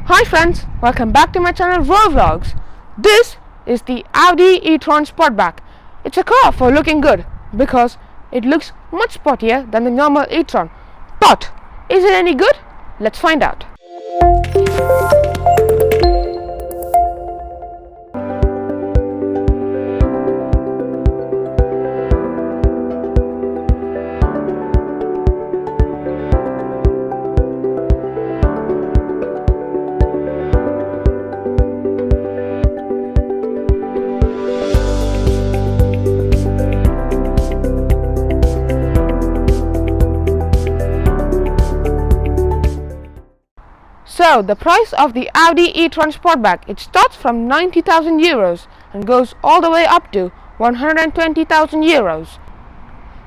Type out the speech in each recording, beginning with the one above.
Hi friends, welcome back to my channel Road Vlogs. This is the Audi e-tron Sportback. It's a car for looking good because it looks much sportier than the normal e-tron. But is it any good? Let's find out. So the price of the Audi e-tron Sportback, it starts from 90,000 euros and goes all the way up to 120,000 euros.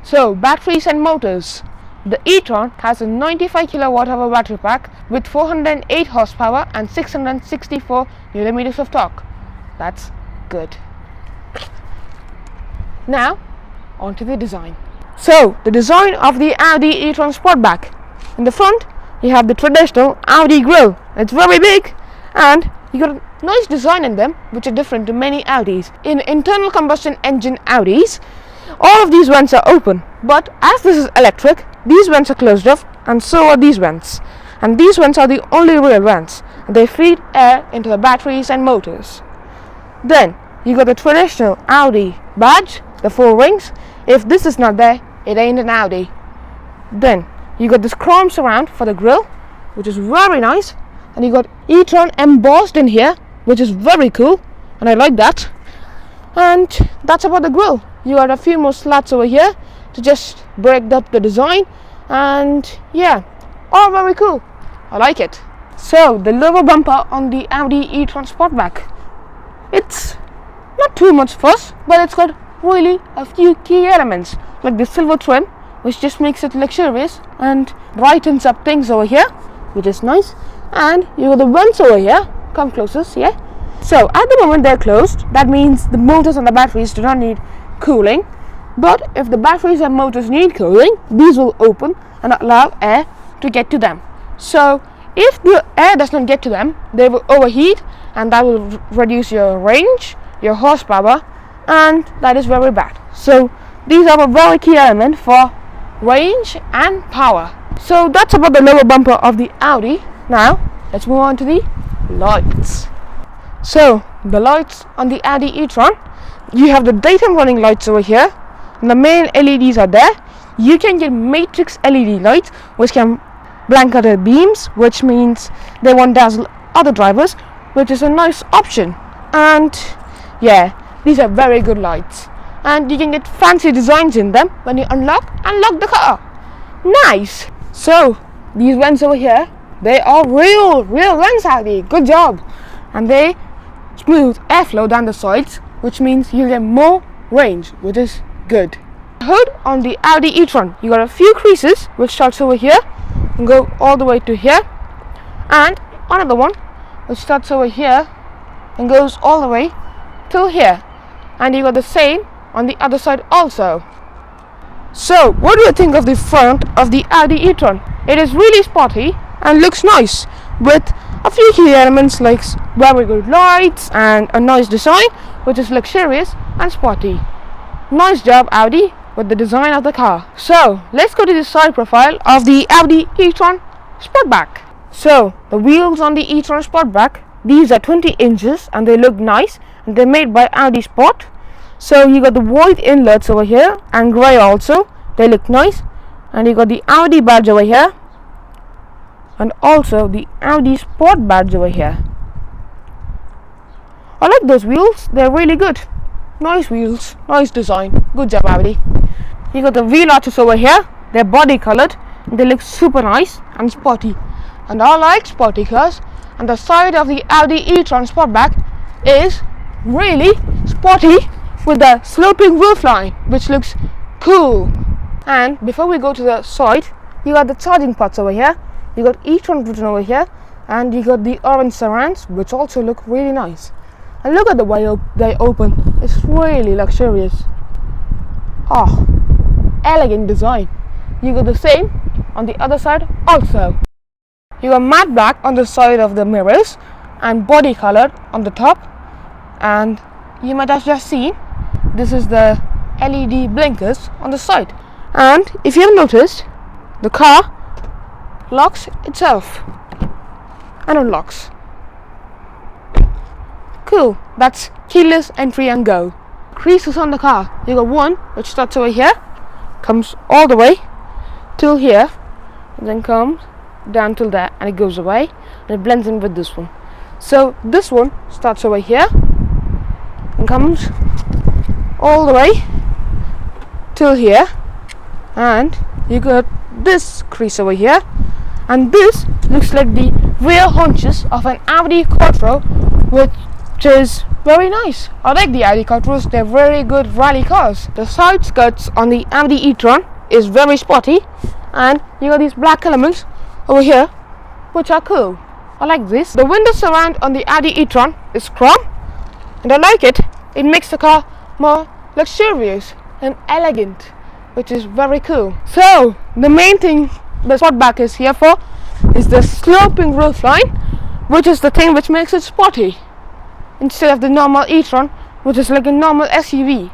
So batteries and motors. The e-tron has a 95 kWh battery pack with 408 horsepower and 664 Nm of torque. That's good. Now onto the design. So the design of the Audi e-tron Sportback. In the front you have the traditional Audi grille. It's very big and you got a nice design in them which are different to many Audis. In internal combustion engine Audis, all of these vents are open, but as this is electric, these vents are closed off and so are these vents. And these vents are the only rear vents. They feed air into the batteries and motors. Then you got the traditional Audi badge, the 4 rings. If this is not there, it ain't an Audi. Then you got this chrome surround for the grille, which is very nice, and you got e-tron embossed in here, which is very cool, and I like that. And that's about the grille. You got a few more slats over here to just break up the design, and yeah, all very cool. I like it. So the lower bumper on the Audi e-tron Sportback, it's not too much fuss, but it's got really a few key elements like the silver trim, which just makes it luxurious and brightens up things over here, which is nice. And you got the vents over here. Come closest, yeah. So at the moment they're closed. That means the motors and the batteries do not need cooling. But if the batteries and motors need cooling, these will open and allow air to get to them. So if the air does not get to them, they will overheat, and that will reduce your range, your horsepower, and that is very bad. So these are a very key element for range and power. So that's about the lower bumper of the Audi. Now let's move on to the lights. So the lights on the Audi e-tron, you have the daytime running lights over here, and the main LEDs are there. You can get matrix LED lights which can blank out the beams, which means they won't dazzle other drivers, which is a nice option. And yeah, these are very good lights, and you can get fancy designs in them when you unlock the car. Nice. So these vents over here, they are real vents, Audi. Good job. And they smooth airflow down the sides, which means you get more range, which is good. Hood on the Audi e-tron, you got a few creases which starts over here and go all the way to here, and another one which starts over here and goes all the way till here, and you got the same on the other side also. So what do you think of the front of the Audi e-tron? It is really sporty and looks nice with a few key elements like very good lights and a nice design which is luxurious and sporty. Nice job Audi with the design of the car. So let's go to the side profile of the Audi e-tron Sportback. So the wheels on the e-tron Sportback, these are 20 inches and they look nice, and they're made by Audi Sport. So you got the white inlets over here and grey also, they look nice. And you got the Audi badge over here and also the Audi Sport badge over here. I like those wheels, they're really good. Nice wheels, nice design, good job Audi. You got the wheel arches over here, they're body coloured, they look super nice and sporty. And I like sporty cars, and the side of the Audi e-tron Sportback is really sporty with the sloping roofline, which looks cool. And before we go to the side, you got the charging ports over here, you got e-tron written over here, and you got the orange surrounds which also look really nice. And look at the way they open, it's really luxurious. Oh, elegant design. You got the same on the other side also. You got matte black on the side of the mirrors and body colored on the top. And you might have just seen, this is the LED blinkers on the side. And if you have noticed, the car locks itself and unlocks. Cool, that's keyless entry and go. Creases on the car, you got one which starts over here, comes all the way till here, and then comes down till there, and it goes away and it blends in with this one. So this one starts over here and comes all the way till here, and you got this crease over here, and this looks like the rear haunches of an Audi Quattro, which is very nice. I like the Audi Quattros, they're very good rally cars. The side skirts on the Audi e-tron is very sporty, and you got these black elements over here which are cool. I like this. The window surround on the Audi e-tron is chrome, and I like it. It makes the car more luxurious and elegant, which is very cool. So the main thing the Sportback is here for is the sloping roofline, which is the thing which makes it sporty instead of the normal e-tron, which is like a normal SUV.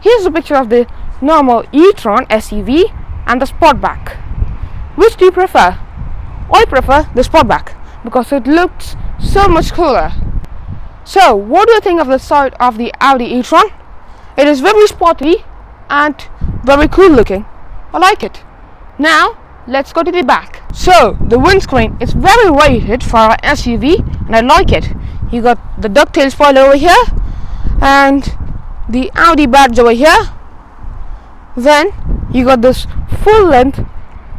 Here's a picture of the normal e-tron SUV and the Sportback. Which do you prefer? I prefer the Sportback because it looks so much cooler. So what do you think of the side of the Audi e-tron? It is very sporty and very cool looking. I like it. Now let's go to the back. So the windscreen is very weighted for an SUV, and I like it. You got the ducktail spoiler over here and the Audi badge over here. Then you got this full length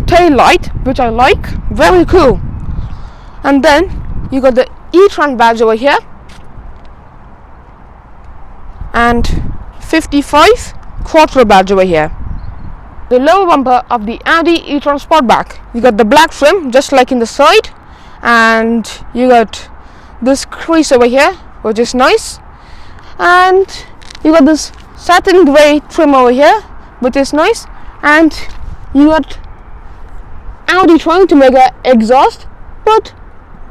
tail light, which I like, very cool. And then you got the e-tron badge over here and 55 Quattro badge over here. The lower bumper of the Audi e-tron Sportback, you got the black trim just like in the side, and you got this crease over here which is nice, and you got this satin grey trim over here which is nice, and you got Audi trying to make an exhaust, but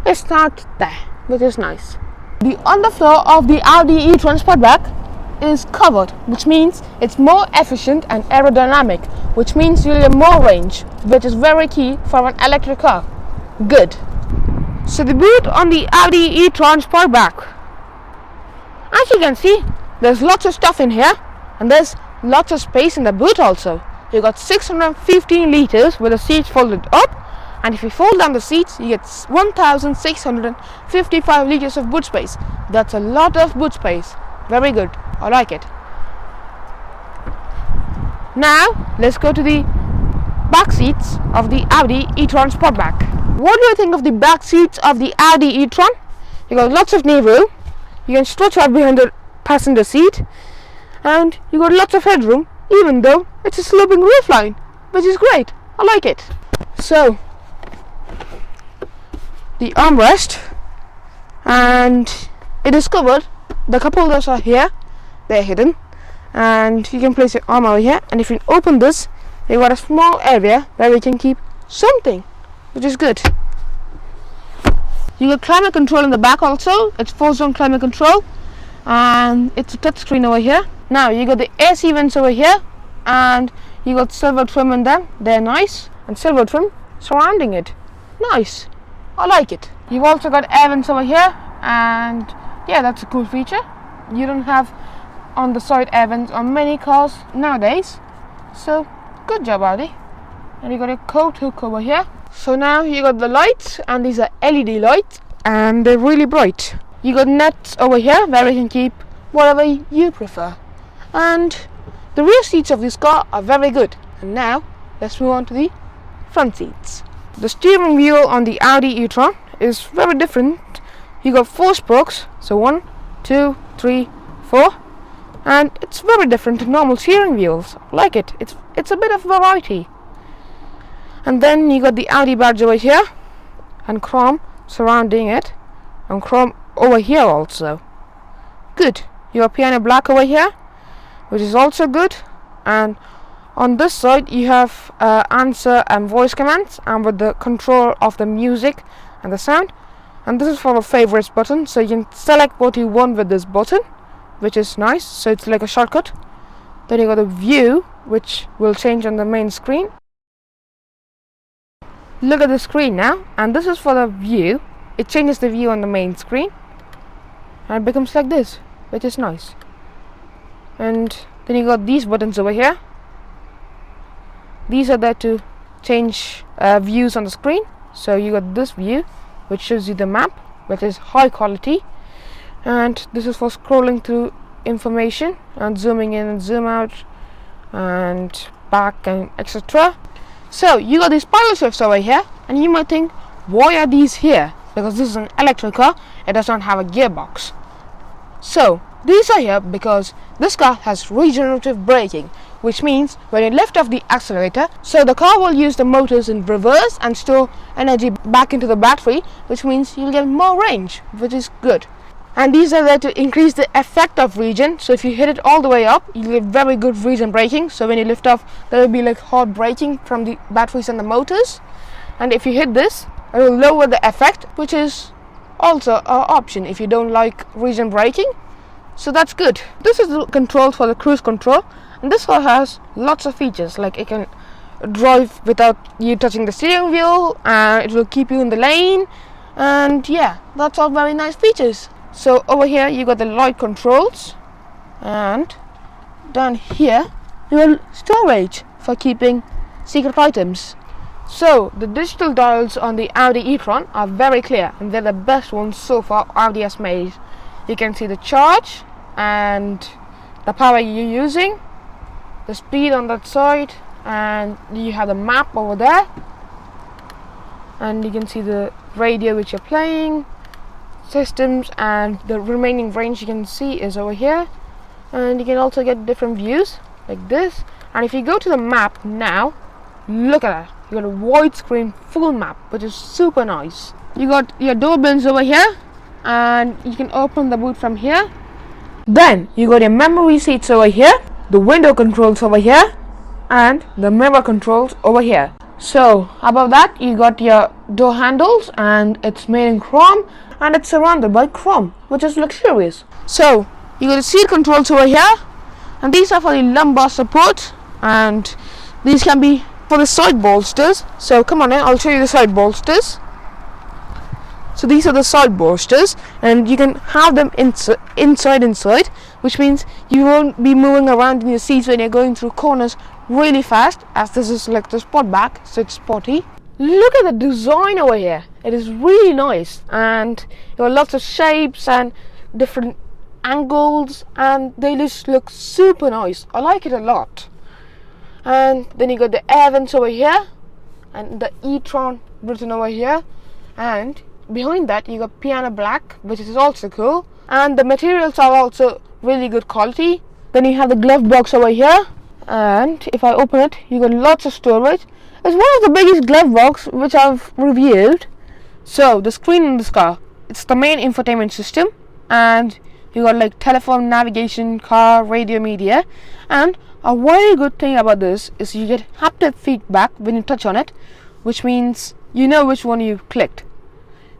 it's not there, which is nice. The underfloor of the Audi e-tron Sportback is covered, which means it's more efficient and aerodynamic, which means you'll get more range, which is very key for an electric car. Good. So the boot on the Audi e-tron Sportback, as you can see, there's lots of stuff in here, and there's lots of space in the boot also. You got 615 liters with the seats folded up, and if you fold down the seats you get 1655 liters of boot space. That's a lot of boot space. Very good. I like it. Now let's go to the back seats of the Audi e-tron Sportback. What do you think of the back seats of the Audi e-tron? You got lots of knee room, you can stretch out behind the passenger seat, and you got lots of headroom, even though it's a sloping roofline, which is great. I like it. So the armrest, and it is covered. The cup holders are here, they're hidden, and you can place your arm over here, and if you open this, you got a small area where you can keep something, which is good. You got climate control in the back also. It's 4-zone climate control, and it's a touch screen over here. Now you got the AC vents over here, and you got silver trim in them. They're nice, and silver trim surrounding it. Nice. I like it. You've also got air vents over here, and yeah, that's a cool feature. You don't have on the side air vents on many cars nowadays, so good job, Audi. And you got a coat hook over here. So now you got the lights, and these are LED lights, and they're really bright. You got nets over here where you can keep whatever you prefer, and the rear seats of this car are very good. And now let's move on to the front seats. The steering wheel on the Audi e-tron is very different. You got 4 spokes, so 1, 2, 3, 4, and it's very different to normal steering wheels. I like it. It's a bit of variety. And then you got the Audi badge over here, and chrome surrounding it, and chrome over here also. Good. You have piano black over here, which is also good, and On this side you have answer and voice commands, and with the control of the music and the sound. And this is for the favorites button, so you can select what you want with this button, which is nice, so it's like a shortcut. Then you got the view, which will change on the main screen. Look at the screen now, and this is for the view. It changes the view on the main screen and it becomes like this, which is nice. And then you got these buttons over here. These are there to change views on the screen. So you got this view, which shows you the map, which is high quality, and this is for scrolling through information and zooming in and zoom out and back and etc. So you got these paddle shifts over here, and you might think, why are these here? Because this is an electric car, it does not have a gearbox. So these are here because this car has regenerative braking, which means when you lift off the accelerator, so the car will use the motors in reverse and store energy back into the battery, which means you'll get more range, which is good. And these are there to increase the effect of regen, so if you hit it all the way up, you'll get very good regen braking. So when you lift off, there will be like hard braking from the batteries and the motors. And if you hit this, it will lower the effect, which is also an option if you don't like regen braking. So that's good. This is the controls for the cruise control, and this car has lots of features, like it can drive without you touching the steering wheel, and it will keep you in the lane, and yeah, that's all very nice features. So over here you got the light controls, and down here you got storage for keeping secret items. So the digital dials on the Audi e-tron are very clear, and they're the best ones so far Audi has made. You can see the charge and the power you're using, the speed on that side, and you have the map over there, and you can see the radio which you're playing, systems, and the remaining range you can see is over here. And you can also get different views like this. And if you go to the map now, look at that, you got a widescreen full map, which is super nice. You got your door bins over here, and you can open the boot from here. Then you got your memory seats over here, the window controls over here, and the mirror controls over here. So above that you got your door handles, and it's made in chrome, and it's surrounded by chrome, which is luxurious. So you got the seat controls over here, and these are for the lumbar support, and these can be for the side bolsters. So come on in, I'll show you the side bolsters. So these are the side bolsters, and you can have them inside, which means you won't be moving around in your seats when you're going through corners really fast, as this is like the Sportback, so it's sporty. Look at the design over here, it is really nice, and there are lots of shapes and different angles, and they just look super nice. I like it a lot. And then you got the air vents over here, and the e-tron written over here, and behind that you got piano black, which is also cool, and the materials are also really good quality. Then you have the glove box over here, and if I open it, you got lots of storage. It's one of the biggest glove box which I've reviewed. So the screen in this car, it's the main infotainment system, and you got like telephone, navigation, car, radio, media. And a very good thing about this is you get haptic feedback when you touch on it, which means you know which one you clicked.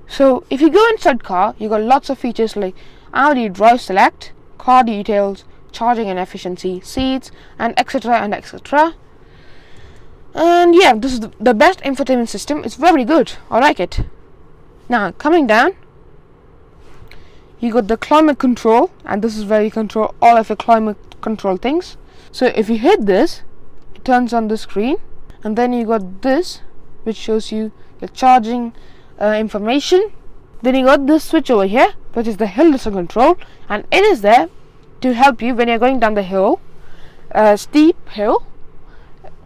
So if you go inside car, you got lots of features like Audi Drive Select, car details, charging and efficiency, seats, and etc. and etc. And yeah, this is the best infotainment system. It's very good, I like it. Now coming down, you got the climate control, and this is where you control all of your climate control things. So if you hit this, it turns on the screen, and then you got this, which shows you the charging information. Then you got this switch over here, which is the hill descent control, and it is there to help you when you're going down the hill, steep hill,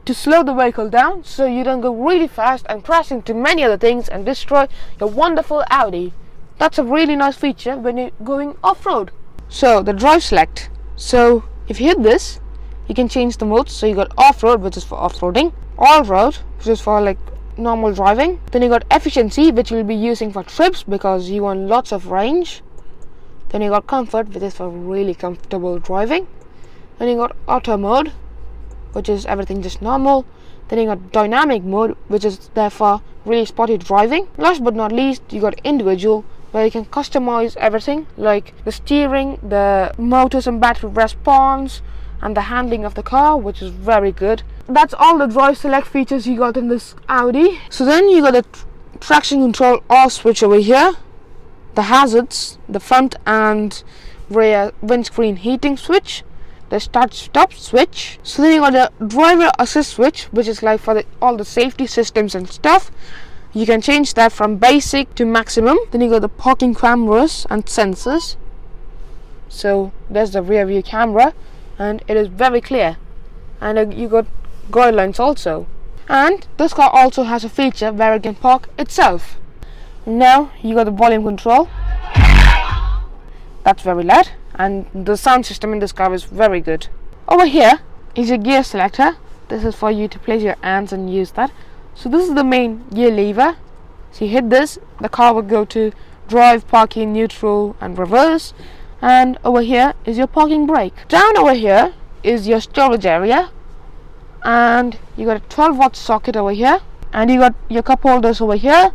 to slow the vehicle down so you don't go really fast and crash into many other things and destroy your wonderful Audi. That's a really nice feature when you're going off-road. So the drive select, so if you hit this, you can change the modes. So you got off-road, which is for off-roading, all-road, which is for like normal driving. Then you got efficiency, which you'll be using for trips because you want lots of range. Then you got comfort, which is for really comfortable driving. Then you got auto mode, which is everything just normal. Then you got dynamic mode, which is therefore really sporty driving. Last but not least, you got individual, where you can customize everything like the steering, the motors and battery response, and the handling of the car, which is very good. That's all the drive select features you got in this Audi. So then you got the traction control off switch over here, the hazards, the front and rear windscreen heating switch, the start stop switch. So then you got the driver assist switch, which is like for all the safety systems and stuff. You can change that from basic to maximum. Then you got the parking cameras and sensors. So there's the rear view camera, and it is very clear. And you got guidelines also. And this car also has a feature where it can park itself. Now you got the volume control. That's very loud, and the sound system in this car is very good. Over here is your gear selector. This is for you to place your hands and use that. So this is the main gear lever. So you hit this, the car will go to drive, parking, neutral and reverse. And over here is your parking brake. Down over here is your storage area, and you got a 12-watt socket over here, and you got your cup holders over here,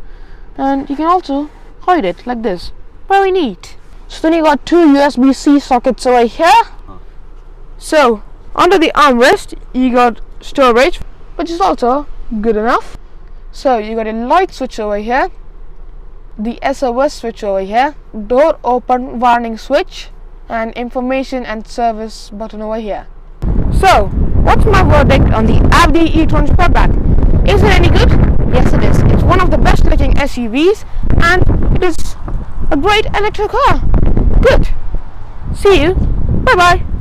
and you can also hide it like this. Very neat. So then you got two USB-C sockets over here. So under the armrest you got storage, which is also good enough. So you got a light switch over here, the SOS switch over here, door open warning switch, and information and service button over here. So what's my verdict on the Audi e-tron Sportback? Is it any good? Yes, it is. It's one of the best looking SUVs, and it is a great electric car. Good. See you. Bye bye.